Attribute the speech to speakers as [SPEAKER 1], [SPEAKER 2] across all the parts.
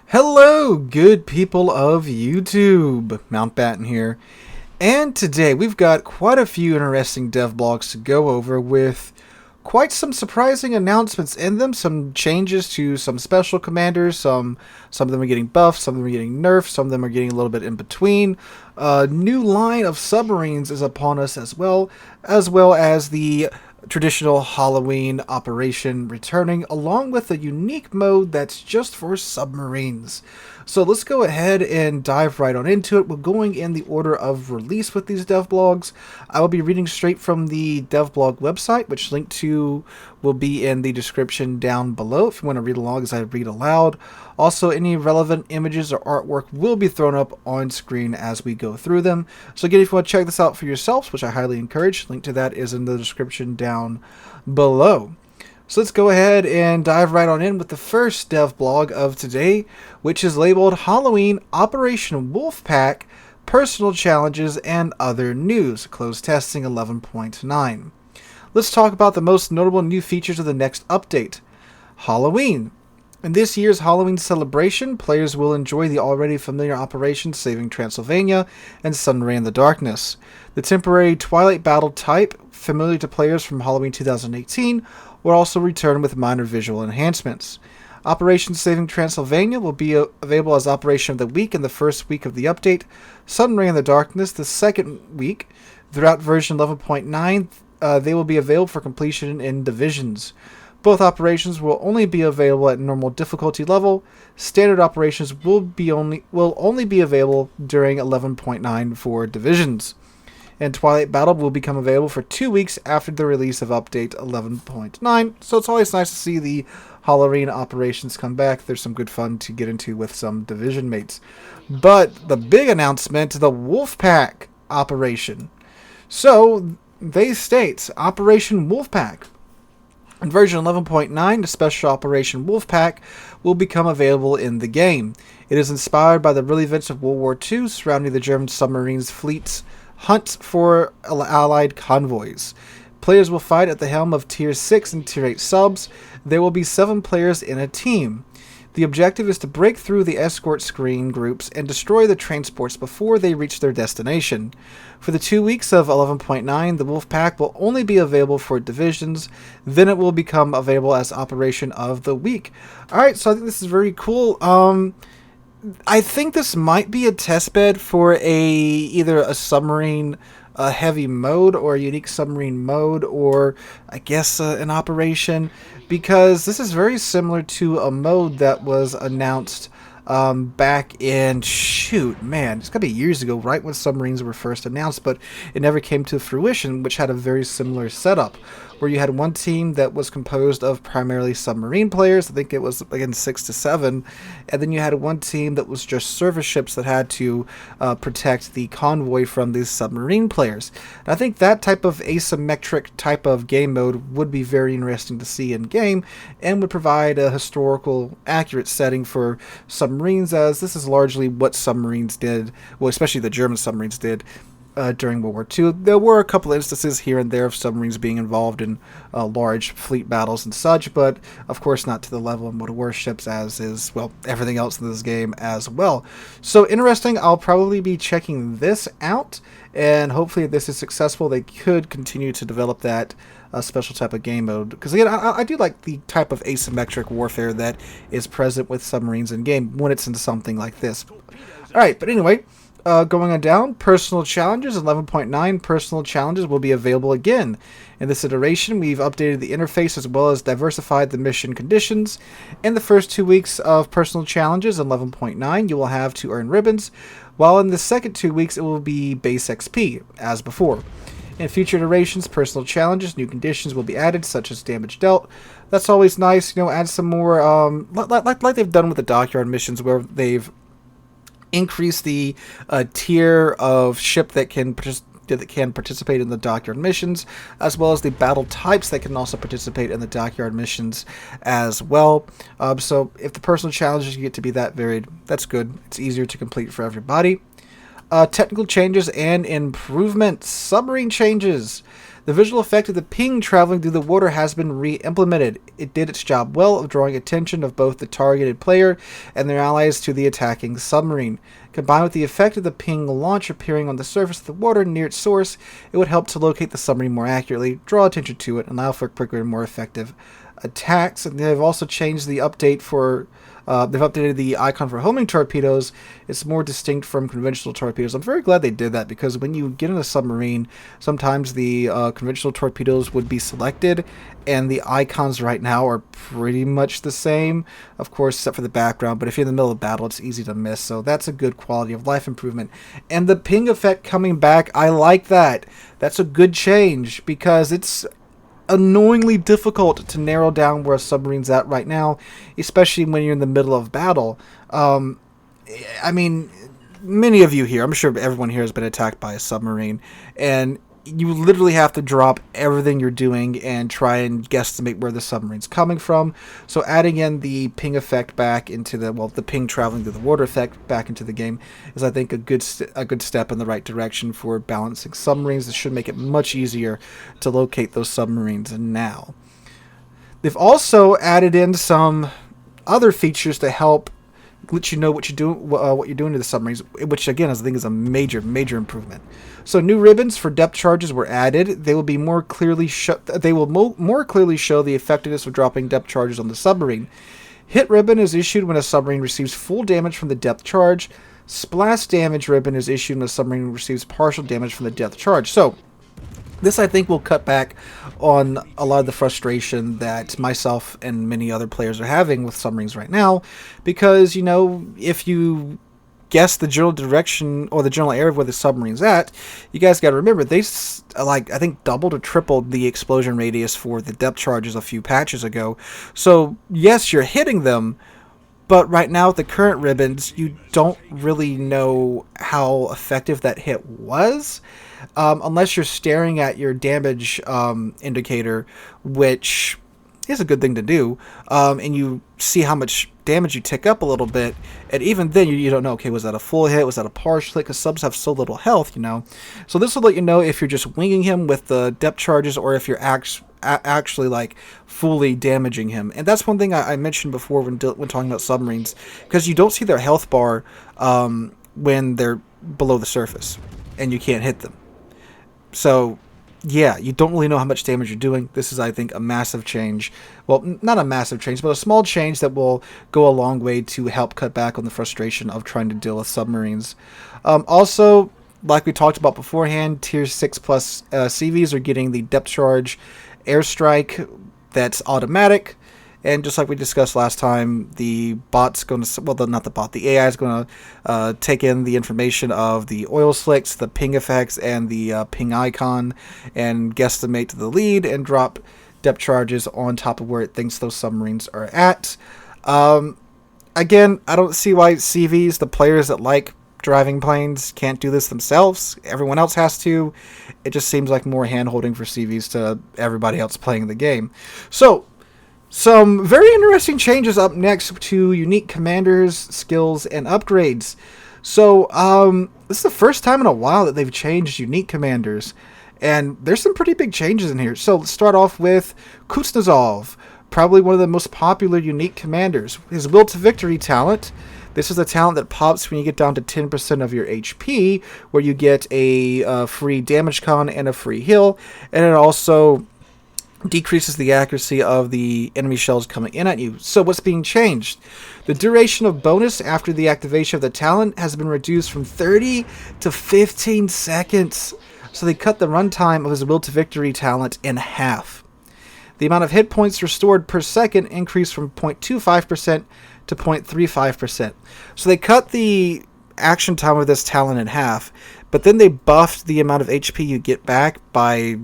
[SPEAKER 1] Hello, good people of YouTube. Mountbatten here. And today we've got quite a few interesting devblogs to go over with quite some surprising announcements in them. Some changes to some special commanders. Some of them are getting buffed, some of them are getting nerfed, some of them are getting a little bit in between. A new line of submarines is upon us as well as the traditional Halloween operation returning, along with a unique mode that's just for submarines. So let's go ahead and dive right on into it. We're going in the order of release with these devblogs. I will be reading straight from the devblog website, which link to will be in the description down below if you want to read along as I read aloud. Also, any relevant images or artwork will be thrown up on screen as we go through them. So again, if you want to check this out for yourselves, which I highly encourage, link to that is in the description down below. So let's go ahead and dive right on in with the first devblog of today, which is labeled Halloween Operation Wolfpack, Personal Challenges and Other News, closed testing 11.9. Let's talk about the most notable new features of the next update. Halloween. In this year's Halloween celebration, players will enjoy the already familiar operations Saving Transylvania and Submarine in the Darkness. The temporary Twilight battle type, familiar to players from Halloween 2018, will also return with minor visual enhancements. Operation Saving Transylvania will be available as Operation of the Week in the first week of the update, Submarine in the Darkness the second week. Throughout version 11.9, they will be available for completion in divisions. Both operations will only be available at normal difficulty level. Standard operations will only be available during 11.9 for divisions. And Twilight Battle will become available for 2 weeks after the release of update 11.9. So it's always nice to see the Halloween operations come back. There's some good fun to get into with some division mates. But the big announcement, the Wolfpack Operation. So they state Operation Wolfpack. In version 11.9, the Special Operation Wolfpack will become available in the game. It is inspired by the real events of World War II surrounding the German submarines fleet's hunt for Allied convoys. Players will fight at the helm of Tier 6 and Tier 8 subs. There will be 7 players in a team. The objective is to break through the escort screen groups and destroy the transports before they reach their destination. For the 2 weeks of 11.9, the Wolfpack will only be available for divisions. Then it will become available as Operation of the Week. Alright, so I think this is very cool. I think this might be a testbed for either a submarine heavy mode or a unique submarine mode, or I guess an operation, because this is very similar to a mode that was announced back in, it's gotta be years ago, right when submarines were first announced, but it never came to fruition, which had a very similar setup, where you had one team that was composed of primarily submarine players. I think it was, again, 6 to 7, and then you had one team that was just service ships that had to protect the convoy from these submarine players. And I think that type of asymmetric type of game mode would be very interesting to see in game, and would provide a historical accurate setting for submarines, as this is largely what submarines did, well, especially the German submarines did during World War II. There were a couple of instances here and there of submarines being involved in large fleet battles and such, but of course not to the level of warships, as is, well, everything else in this game as well. So interesting. I'll probably be checking this out, and hopefully if this is successful, they could continue to develop that special type of game mode, because again, I do like the type of asymmetric warfare that is present with submarines in game when it's into something like this. Alright, but anyway, going on down, Personal Challenges, 11.9 Personal Challenges will be available again. In this iteration, we've updated the interface as well as diversified the mission conditions. In the first 2 weeks of Personal Challenges, 11.9, you will have to earn ribbons, while in the second 2 weeks, it will be base XP, as before. In future iterations, Personal Challenges, new conditions will be added, such as damage dealt. That's always nice, add some more, like they've done with the Dockyard missions, where they've increase the tier of ship that can participate in the Dockyard missions, as well as the battle types that can also participate in the Dockyard missions as well. So if the personal challenges get to be that varied, that's good. It's easier to complete for everybody. Technical changes and improvements. Submarine changes. The visual effect of the ping traveling through the water has been re-implemented. It did its job well of drawing attention of both the targeted player and their allies to the attacking submarine. Combined with the effect of the ping launch appearing on the surface of the water near its source, it would help to locate the submarine more accurately, draw attention to it, and allow for quicker and more effective attacks. And they've also changed the update for they've updated the icon for homing torpedoes. It's more distinct from conventional torpedoes. I'm very glad they did that, because when you get in a submarine, sometimes the conventional torpedoes would be selected, and the icons right now are pretty much the same, of course, except for the background. But if you're in the middle of battle, it's easy to miss. So that's a good quality of life improvement. And the ping effect coming back, I like that. That's a good change, because it's annoyingly difficult to narrow down where a submarine's at right now, especially when you're in the middle of battle. I mean, many of you here, I'm sure everyone here has been attacked by a submarine, and you literally have to drop everything you're doing and try and guesstimate where the submarine's coming from. So adding in the ping effect back into the ping traveling through the water effect back into the game is, I think, a good step in the right direction for balancing submarines. This should make it much easier to locate those submarines now. They've also added in some other features to help let you know what you're doing to the submarines, which again, I think is a major improvement. So new ribbons for depth charges were added. They will be more clearly more clearly show the effectiveness of dropping depth charges on the submarine. Hit ribbon is issued when a submarine receives full damage from the depth charge. Splash damage ribbon is issued when a submarine receives partial damage from the depth charge. So this, I think, will cut back on a lot of the frustration that myself and many other players are having with submarines right now, because, if you guess the general direction or the general area of where the submarine's at, you guys got to remember, they, I think, doubled or tripled the explosion radius for the depth charges a few patches ago. So, yes, you're hitting them, but right now with the current ribbons, you don't really know how effective that hit was. Unless you're staring at your damage indicator, which is a good thing to do, and you see how much damage you tick up a little bit, and even then you don't know, okay, was that a full hit, was that a partial hit, because subs have so little health, So this will let you know if you're just winging him with the depth charges, or if you're actually like fully damaging him. And that's one thing I mentioned before when talking about submarines, because you don't see their health bar when they're below the surface, and you can't hit them. So, yeah, you don't really know how much damage you're doing. This is, I think, a massive change. Well, not a massive change, but a small change that will go a long way to help cut back on the frustration of trying to deal with submarines. Also, like we talked about beforehand, Tier 6 plus CVs are getting the depth charge airstrike that's automatic. And just like we discussed last time, the bot's going to, the AI is going to take in the information of the oil slicks, the ping effects, and the ping icon, and guesstimate to the lead and drop depth charges on top of where it thinks those submarines are at. Again, I don't see why CVs, the players that like driving planes, can't do this themselves. Everyone else has to. It just seems like more hand-holding for CVs to everybody else playing the game. So, some very interesting changes up next to unique commanders, skills, and upgrades. So, this is the first time in a while that they've changed unique commanders. And there's some pretty big changes in here. So, let's start off with Kuznetsov, probably one of the most popular unique commanders. His Will to Victory talent. This is a talent that pops when you get down to 10% of your HP, where you get a free damage con and a free heal. And it also decreases the accuracy of the enemy shells coming in at you. So what's being changed? The duration of bonus after the activation of the talent has been reduced from 30 to 15 seconds. So they cut the runtime of his Will to Victory talent in half. The amount of hit points restored per second increased from 0.25% to 0.35%. So they cut the action time of this talent in half, but then they buffed the amount of HP you get back by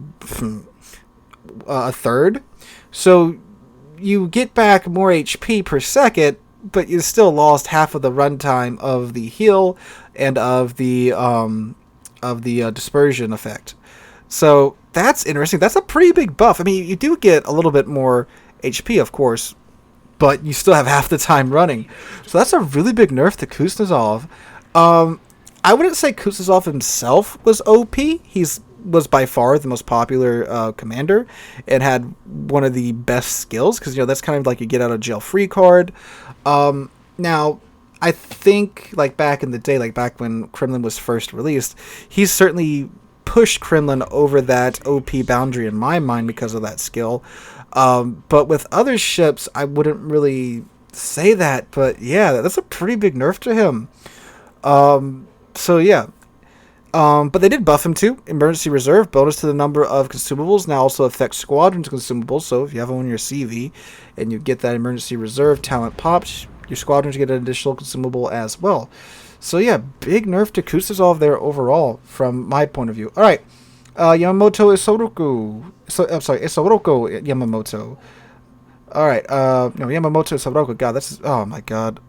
[SPEAKER 1] a third. So you get back more HP per second, but you still lost half of the runtime of the heal and of the dispersion effect. So that's interesting. That's a pretty big buff. I mean, you do get a little bit more HP, of course, but you still have half the time running. So that's a really big nerf to Kuznetsov. I wouldn't say Kuznetsov himself was OP. He's was by far the most popular commander and had one of the best skills, because that's kind of like a get out of jail free card. Now, I think like back in the day, like back when Kremlin was first released, he's certainly pushed Kremlin over that OP boundary in my mind because of that skill. But with other ships, I wouldn't really say that. But yeah, that's a pretty big nerf to him. So yeah. But they did buff him too. Emergency reserve, bonus to the number of consumables, now also affects squadrons consumables. So if you have one on your CV and you get that emergency reserve talent pops, your squadrons get an additional consumable as well. So yeah, big nerf to Kutuzov there overall from my point of view. All right, Yamamoto Isoroku. Isoroku Yamamoto. All right, no, Yamamoto Isoroku. God, oh my God,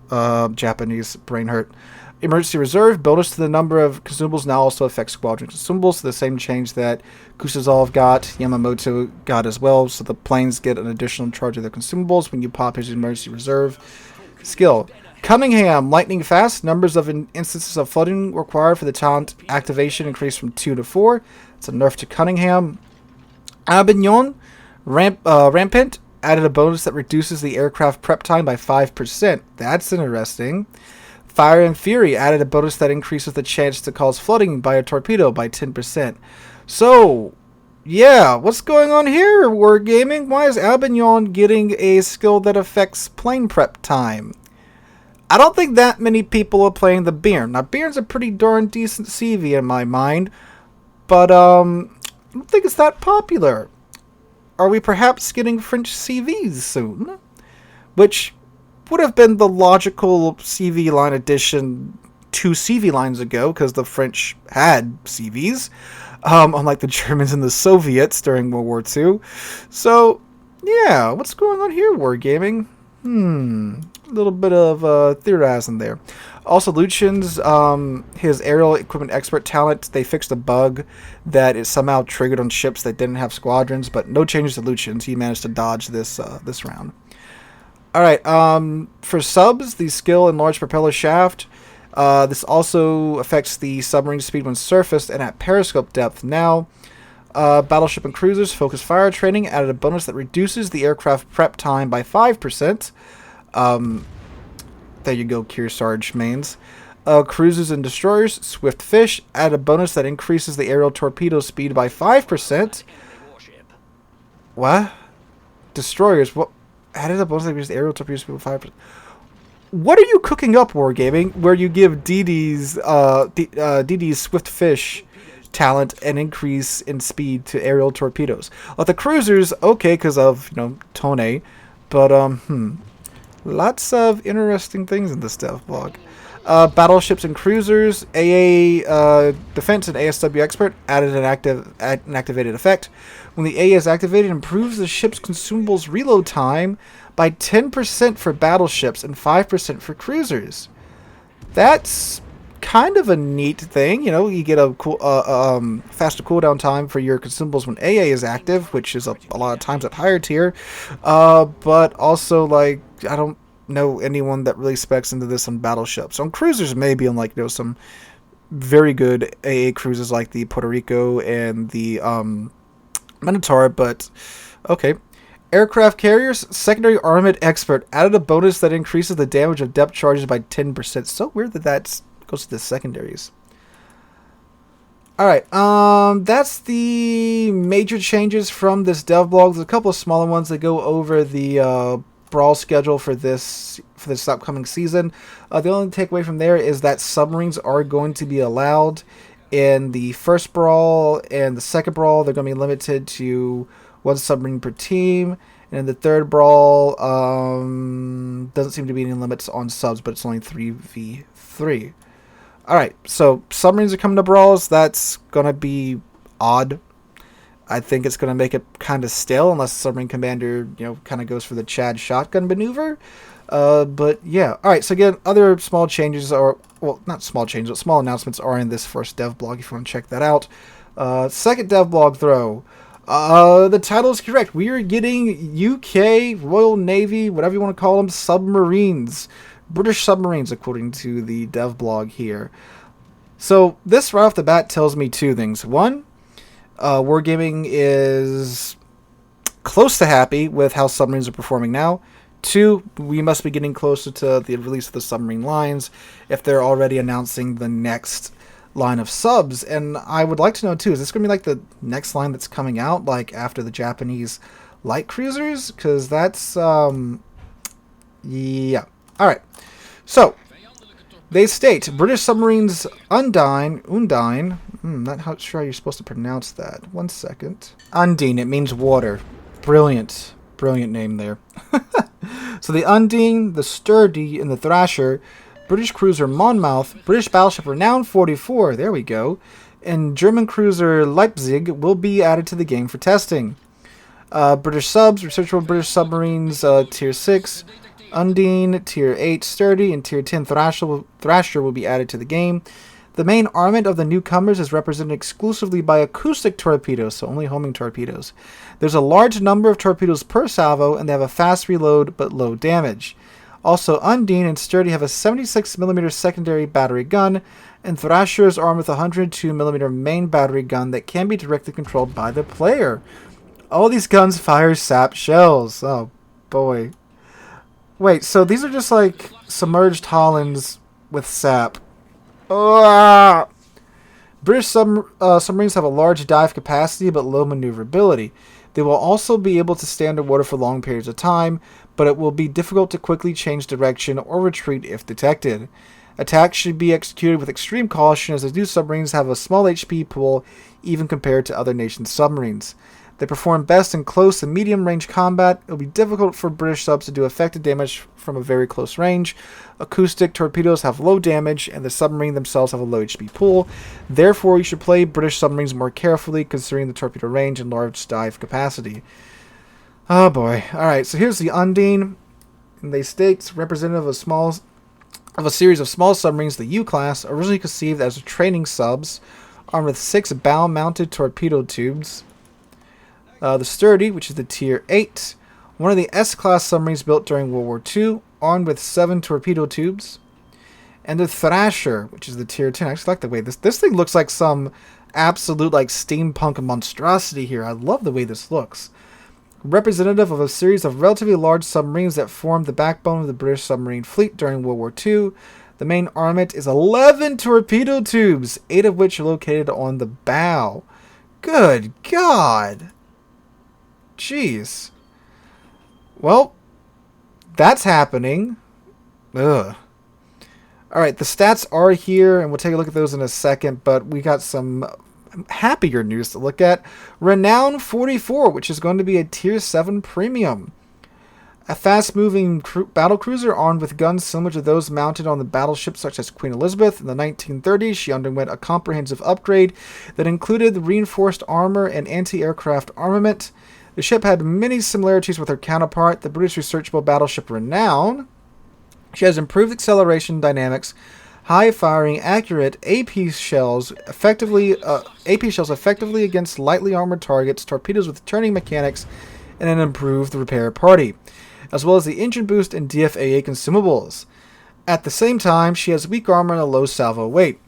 [SPEAKER 1] Japanese brain hurt. Emergency reserve, bonus to the number of consumables, now also affects squadron consumables. So the same change that Kutuzov got, Yamamoto got as well. So the planes get an additional charge of their consumables when you pop his emergency reserve skill. Cunningham, lightning fast. Numbers of instances of flooding required for the talent activation increase from 2 to 4. It's a nerf to Cunningham. Avignon, rampant, added a bonus that reduces the aircraft prep time by 5%. That's interesting. Fire and Fury added a bonus that increases the chance to cause flooding by a torpedo by 10%. So, yeah, what's going on here, Wargaming? Why is Avignon getting a skill that affects plane prep time? I don't think that many people are playing the Bearn. Now, Bearn's a pretty darn decent CV in my mind, but I don't think it's that popular. Are we perhaps getting French CVs soon? Which would have been the logical CV line addition 2 CV lines ago, because the French had CVs, unlike the Germans and the Soviets during World War II. So, yeah, what's going on here, Wargaming? A little bit of theorizing there. Also, Lucian's, his aerial equipment expert talent, they fixed a bug that it somehow triggered on ships that didn't have squadrons, but no changes to Lucian's. He managed to dodge this round. Alright, for subs, the skill enlarged propeller shaft. This also affects the submarine speed when surfaced and at periscope depth. Now, battleship and cruisers, focus fire training added a bonus that reduces the aircraft prep time by 5%. There you go, Kearsarge mains. Cruisers and destroyers, Swift Fish, added a bonus that increases the aerial torpedo speed by 5%. What? Destroyers, what? Added a bonus that increases the aerial torpedo speed by 5%. What are you cooking up, Wargaming, where you give DD's Swift Fish talent an increase in speed to aerial torpedoes? Well, the cruisers, okay, because of, Tone, but, lots of interesting things in this DevBlog. Battleships and cruisers, AA Defense and ASW Expert added an activated effect. When the AA is activated, it improves the ship's consumables reload time by 10% for battleships and 5% for cruisers. That's kind of a neat thing. You get a cool, faster cooldown time for your consumables when AA is active, which is a lot of times at higher tier. But also, I don't know anyone that really specs into this on battleships. On cruisers, maybe on some very good AA cruisers like the Puerto Rico and the Minotaur, but okay. Aircraft carriers, secondary armament expert added a bonus that increases the damage of depth charges by 10%. So weird that goes to the secondaries. Alright, that's the major changes from this DevBlog. There's a couple of smaller ones that go over the brawl schedule for this upcoming season. The only takeaway from there is that submarines are going to be allowed in the first brawl and the second brawl. They're going to be limited to 1 submarine per team. And in the third brawl, doesn't seem to be any limits on subs, but it's only 3v3. Alright, so submarines are coming to brawls. That's going to be odd. I think it's going to make it kind of stale unless the submarine commander, kind of goes for the Chad shotgun maneuver. But yeah. Alright, so again, other small changes are, well, not small changes, but small announcements are in this first DevBlog if you want to check that out. Second DevBlog throw. The title is correct. We are getting UK, Royal Navy, whatever you want to call them, submarines. British submarines, according to the DevBlog here. So this right off the bat tells me 2 things. One, Wargaming is close to happy with how submarines are performing now. 2, we must be getting closer to the release of the submarine lines if they're already announcing the next line of subs. And I would like to know, too, is this going to be like the next line that's coming out, like after the Japanese light cruisers? Because that's, yeah. Alright. So, they state, British submarines Undine, not how sure how you're supposed to pronounce that. 1 second. Undine, it means water. Brilliant. Brilliant name there. So the Undine, the Sturdy, and the Thrasher, British cruiser Monmouth, British battleship Renown 44, there we go, and German cruiser Leipzig will be added to the game for testing. British subs, researchable British submarines, Tier 6, Undine, Tier 8 Sturdy, and Tier 10 Thrasher will be added to the game. The main armament of the newcomers is represented exclusively by acoustic torpedoes, so only homing torpedoes. There's a large number of torpedoes per salvo, and they have a fast reload but low damage. Also, Undine and Sturdy have a 76mm secondary battery gun, and Thrasher is armed with a 102mm main battery gun that can be directly controlled by the player. All these guns fire sap shells. Oh, boy. Wait, so these are just like submerged Hollands with sap. British submarines have a large dive capacity but low maneuverability. They will also be able to stay underwater for long periods of time, but it will be difficult to quickly change direction or retreat if detected. Attacks should be executed with extreme caution, as the new submarines have a small HP pool even compared to other nations' submarines. They perform best in close and medium-range combat. It will be difficult for British subs to do effective damage from a very close range. Acoustic torpedoes have low damage, and the submarine themselves have a low HP pool. Therefore, you should play British submarines more carefully, considering the torpedo range and large dive capacity. Oh boy. Alright, so here's the Undine. And they state representative of a series of small submarines, the U-class, originally conceived as training subs, armed with 6 bow-mounted torpedo tubes. The Sturdy, which is the Tier 8, one of the S-class submarines built during World War II, armed with 7 torpedo tubes. And the Thrasher, which is the Tier 10. I just like the way this thing looks like some absolute like steampunk monstrosity here. I love the way this looks. Representative of a series of relatively large submarines that formed the backbone of the British submarine fleet during World War II. The main armament is 11 torpedo tubes, 8 of which are located on the bow. Good God! Jeez. Well, that's happening. Ugh. Alright, the stats are here, and we'll take a look at those in a second, but we got some happier news to look at. Renown 44, which is going to be a Tier 7 premium. A fast-moving battlecruiser armed with guns similar to those mounted on the battleships such as Queen Elizabeth. In the 1930s, she underwent a comprehensive upgrade that included reinforced armor and anti-aircraft armament. The ship had many similarities with her counterpart, the British researchable battleship Renown. She has improved acceleration dynamics, high-firing, accurate AP shells effectively against lightly armored targets, torpedoes with turning mechanics, and an improved repair party, as well as the engine boost and DFAA consumables. At the same time, she has weak armor and a low salvo weight.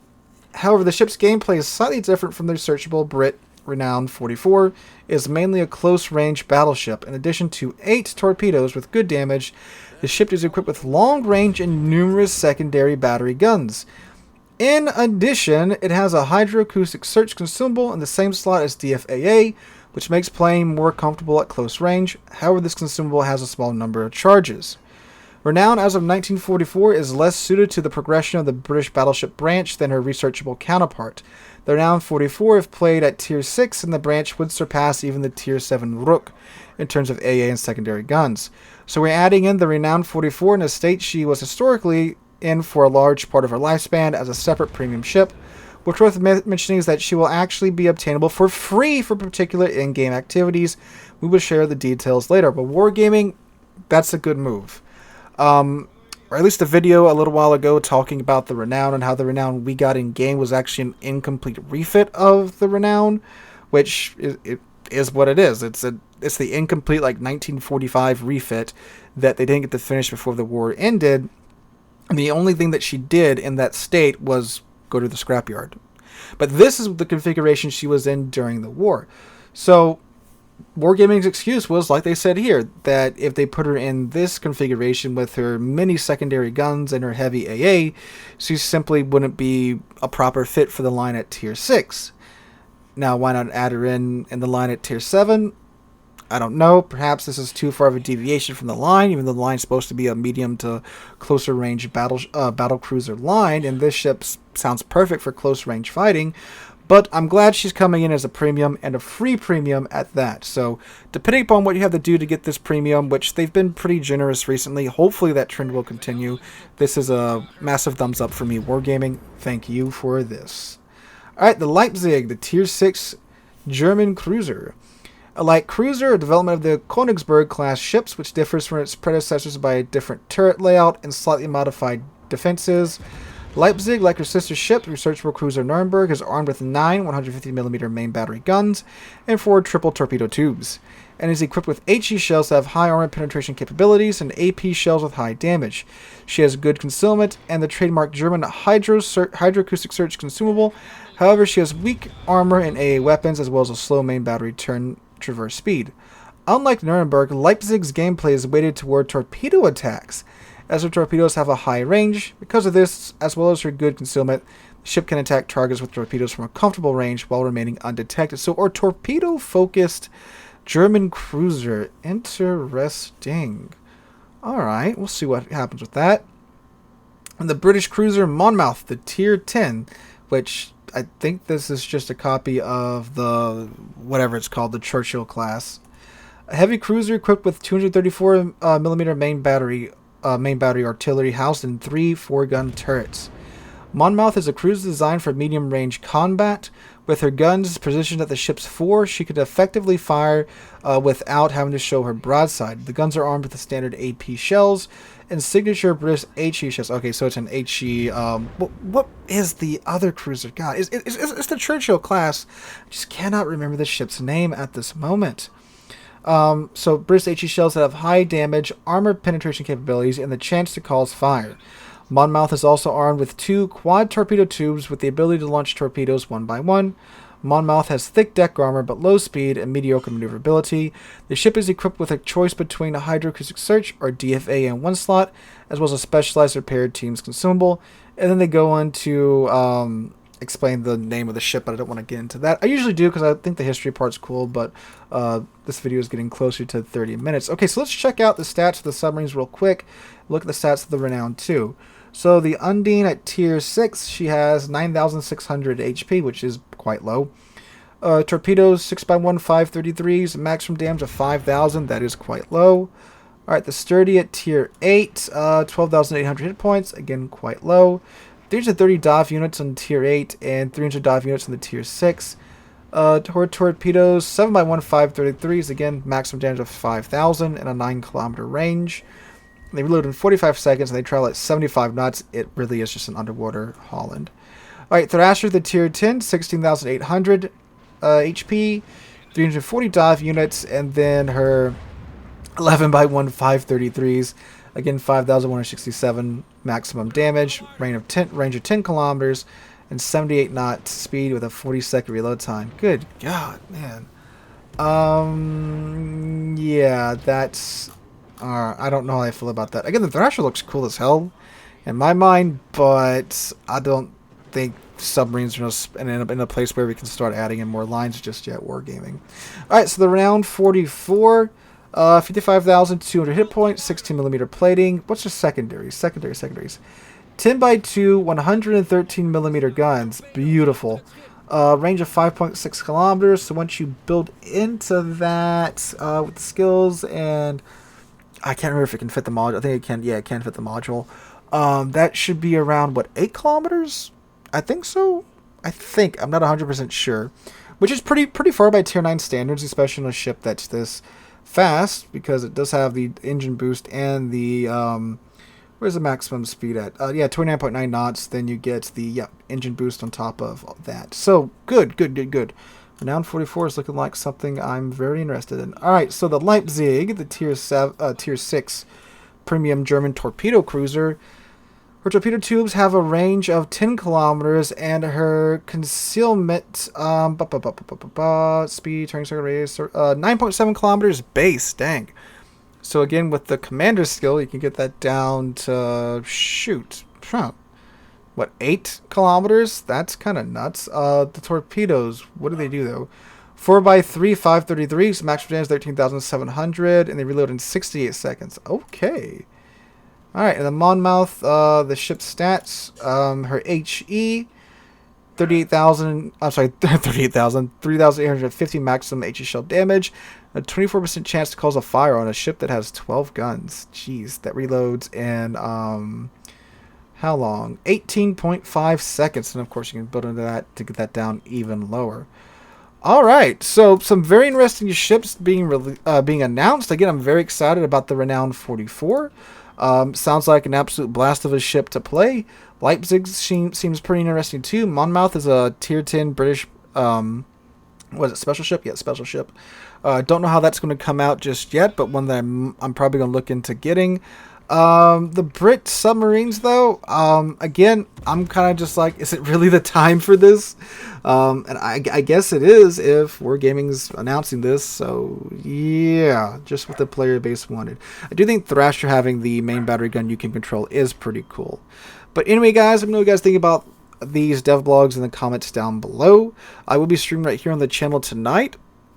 [SPEAKER 1] However, the ship's gameplay is slightly different from the researchable Brit Renown 44. Is mainly a close-range battleship. In addition to 8 torpedoes with good damage, the ship is equipped with long-range and numerous secondary battery guns. In addition, it has a hydroacoustic search consumable in the same slot as DFAA, which makes playing more comfortable at close range. However, this consumable has a small number of charges. Renown, as of 1944, is less suited to the progression of the British battleship branch than her researchable counterpart. The Renown 44, if played at Tier 6 in the branch, would surpass even the Tier 7 Rook in terms of AA and secondary guns. So we're adding in the Renown 44 in a state she was historically in for a large part of her lifespan as a separate premium ship. What's worth mentioning is that she will actually be obtainable for free for particular in-game activities. We will share the details later, but Wargaming, that's a good move. Or at least a video a little while ago talking about the Renown and how the Renown we got in game was actually an incomplete refit of the Renown, which is what it is. It's the incomplete like 1945 refit that they didn't get to finish before the war ended. And the only thing that she did in that state was go to the scrapyard. But this is the configuration she was in during the war. So Wargaming's excuse was, like they said here, that if they put her in this configuration with her many secondary guns and her heavy AA, she simply wouldn't be a proper fit for the line at Tier 6. Now, why not add her in the line at Tier 7? I don't know. Perhaps this is too far of a deviation from the line, even though the line's supposed to be a medium to closer range battle cruiser line, and this ship sounds perfect for close range fighting. But I'm glad she's coming in as a premium, and a free premium at that. So, depending upon what you have to do to get this premium, which they've been pretty generous recently, hopefully that trend will continue. This is a massive thumbs up for me, Wargaming. Thank you for this. Alright, the Leipzig, the Tier 6 German cruiser. A light cruiser, a development of the Königsberg-class ships, which differs from its predecessors by a different turret layout and slightly modified defenses. Leipzig, like her sister ship, researchable cruiser Nuremberg, is armed with 9 150mm main battery guns and 4 triple torpedo tubes, and is equipped with HE shells that have high armor penetration capabilities and AP shells with high damage. She has good concealment and the trademark German hydroacoustic search consumable. However, she has weak armor and AA weapons, as well as a slow main battery turn traverse speed. Unlike Nuremberg, Leipzig's gameplay is weighted toward torpedo attacks, as her torpedoes have a high range. Because of this, as well as her good concealment, the ship can attack targets with torpedoes from a comfortable range while remaining undetected. So, our torpedo-focused German cruiser. Interesting. Alright, we'll see what happens with that. And the British cruiser Monmouth, the Tier 10, which I think this is just a copy of the, whatever it's called, the Churchill class. A heavy cruiser equipped with 234mm main battery artillery housed in 3 4-gun turrets. Monmouth is a cruiser designed for medium-range combat. With her guns positioned at the ship's fore, she could effectively fire without having to show her broadside. The guns are armed with the standard AP shells and signature British HE shells. Okay, so it's an HE. What is the other cruiser? God, it's the Churchill class. I just cannot remember the ship's name at this moment. So British HE shells that have high damage, armor penetration capabilities, and the chance to cause fire. Monmouth is also armed with 2 quad torpedo tubes with the ability to launch torpedoes one by one. Monmouth has thick deck armor but low speed and mediocre maneuverability. The ship is equipped with a choice between a hydroacoustic search or DFA in one slot, as well as a specialized repaired team's consumable. And then they go on to explain the name of the ship, but I don't want to get into that. I usually do because I think the history part's cool, but this video is getting closer to 30 minutes. Okay, so let's check out the stats of the submarines real quick. Look at the stats of the Renown too. So the Undine at Tier 6, she has 9,600 HP, which is quite low. Torpedoes 6x1 533s, maximum damage of 5,000, that is quite low. Alright, the Sturdy at Tier 8, 12,800 hit points, again quite low. 330 dive units on Tier 8 and 300 dive units on the Tier 6. Torpedoes 7x1 533s, again maximum damage of 5,000 and a 9-kilometer range. They reload in 45 seconds and they travel at 75 knots. It really is just an underwater Holland. Alright, Thrasher, the Tier 10, 16,800 HP, 340 dive units, and then her 11x1 533s, again 5,167 maximum damage, range of 10 kilometers, and 78 knot speed with a 40-second reload time. Good God, man. Yeah, that's... I don't know how I feel about that. Again, the Thrasher looks cool as hell in my mind, but I don't think submarines are going to end up in a place where we can start adding in more lines just yet. Wargaming. Alright, so the Round 44, 55,200 hit points, 16mm plating. What's the secondaries? Secondaries. 10x2, 113mm guns. Beautiful. Range of 5.6 kilometers. So once you build into that with the skills and... I can't remember if it can fit the module. I think it can. Yeah, it can fit the module. That should be around, what, 8 kilometers? I think so. I'm not 100% sure. Which is pretty far by Tier 9 standards, especially on a ship that's this fast, because it does have the engine boost and the... where's the maximum speed at? Yeah, 29.9 knots. Then you get the engine boost on top of that. So, good. Renown 44 is looking like something I'm very interested in. Alright, so the Leipzig, the Tier 6 premium German torpedo cruiser. Her torpedo tubes have a range of 10 kilometers, and her concealment speed, turning circle radius, 9.7 kilometers base. Dang. So again, with the commander skill, you can get that down to, shoot, what, 8 kilometers? That's kind of nuts. The torpedoes, what do they do though? 4x3, 533, so maximum damage 13,700, and they reload in 68 seconds. Okay. Alright, and the Monmouth, the ship's stats, her HE, 38,000, I'm sorry, 38,000, 3,850 maximum HE shell damage, a 24% chance to cause a fire on a ship that has 12 guns. Jeez, that reloads in, how long? 18.5 seconds, and of course you can build into that to get that down even lower. Alright, so some very interesting ships being announced. Again, I'm very excited about the Renown 44. Sounds like an absolute blast of a ship to play. Leipzig seems pretty interesting too. Monmouth is a tier 10 British, was it special ship? Yeah, special ship. Don't know how that's going to come out just yet, but one that I'm probably going to look into getting. The Brit submarines though, again, I'm kind of just like, is it really the time for this? And I guess it is if Wargaming's announcing this, so yeah, just what the player base wanted. I do think Thrasher having the main battery gun you can control is pretty cool. But anyway guys, let me know what you guys think about these devlogs in the comments down below. I will be streaming right here on the channel tonight.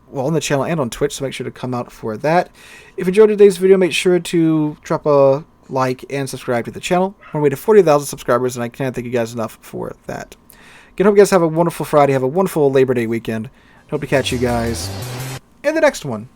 [SPEAKER 1] Well, on the channel and on Twitch, so make sure to come out for that. If you enjoyed today's video, make sure to drop a like and subscribe to the channel. We're on our way to 40,000 subscribers, and I can't thank you guys enough for that. Again, hope you guys have a wonderful Friday, have a wonderful Labor Day weekend. Hope to catch you guys in the next one.